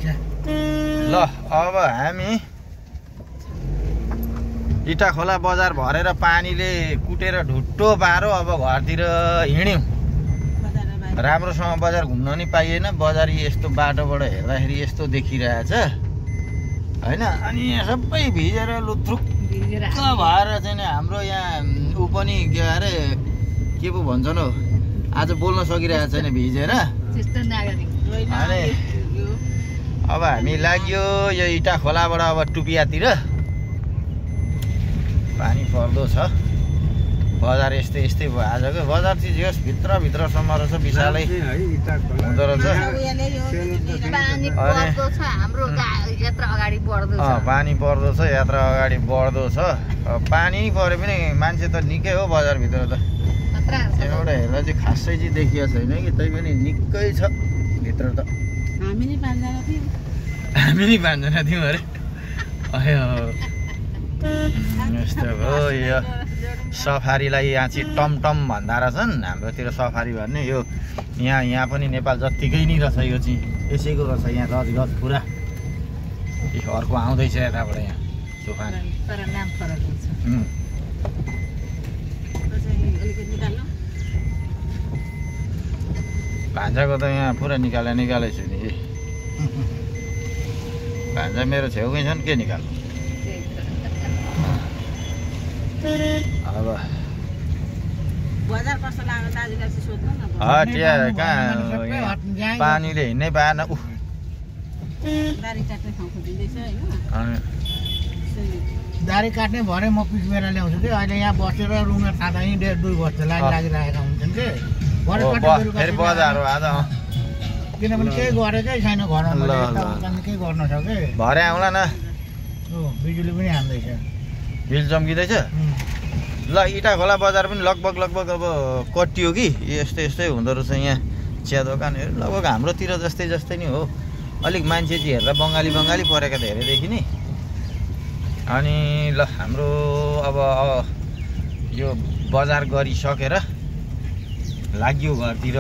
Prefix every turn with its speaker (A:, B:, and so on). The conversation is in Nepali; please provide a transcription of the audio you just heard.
A: ल अब हामी इटा खोला बजार भरेर पानीले कुटेर ढुट्टो पारो अब घरतिर हिँड्यौँ। राम्रोसँग बजार घुम्न नि पाइएन, बजार यस्तो बाटोबाट हेर्दाखेरि यस्तो देखिरहेछ होइन। अनि यहाँ सबै भिजेर लुथ्रुक्क भएर चाहिँ हाम्रो यहाँ ऊ पनि के अरे के पो भन्छन् हौ, आज बोल्न सकिरहेको छैन भिजेर। अनि अब हामी लाग्यो यो इटा खोलाबाट अब टुपियातिर। पानी पर्दो छ, बजार यस्तै यस्तै भयो आजको। बजार चाहिँ जस भित्रसम्म रहेछ, विशालै हुँदो रहेछ। पानी पर्दो छ, यात्रा अगाडि बढ्दो छ। पानी परे पनि मान्छे त निकै हो बजारभित्र त। त्यहाँबाट हेर्दा चाहिँ खासै चाहिँ देखिएको छैन कि, तै पनि निकै छ भित्र त। हामी नि पाँचजना थियौँ अरे। यस्तो हो यो सफारीलाई। यहाँ चाहिँ टमटम भन्दा रहेछन्, हाम्रोतिर सफारी भन्ने। यो यहाँ पनि नेपाल जत्तिकै नै रहेछ यो चाहिँ, यसैको रहेछ यहाँ गजगज पुरा। अर्को आउँदैछ यताबाट यहाँ सोफारी। भान्जाको त यहाँ पुरा निकालै छु नि। भान्जा मेरो छेउकै छन्, के निकाल्नु अब। त्यहाँ कहाँ पानीले हिँड्नै पाएन।
B: दारी काट्ने भरे म पिचबेर ल्याउँछु कि। अहिले यहाँ बसेर रुममा खाँदा नि 1.5-2 बज्छ लाइन लागिरहेका हुन्छन् कि।
A: फेरि बजार हो आज,
B: किनभने केही गरेकै छैन घरमा, केही गर्न सके।
A: भरे आउँला न,
B: बिजुली पनि हान्दैछ,
A: बिल चम्किँदैछ। ल इटा खोला बजार पनि लगभग अब कटियो कि। यस्तै हुँदो रहेछ यहाँ चिया दोकानहरू। लगभग हाम्रोतिर जस्तै नै हो। अलिक मान्छे चाहिँ हेर्दा बङ्गाली परेका धेरै देखिने। अनि ल हाम्रो अब यो बजार गरिसकेर लाग्यो घरतिर।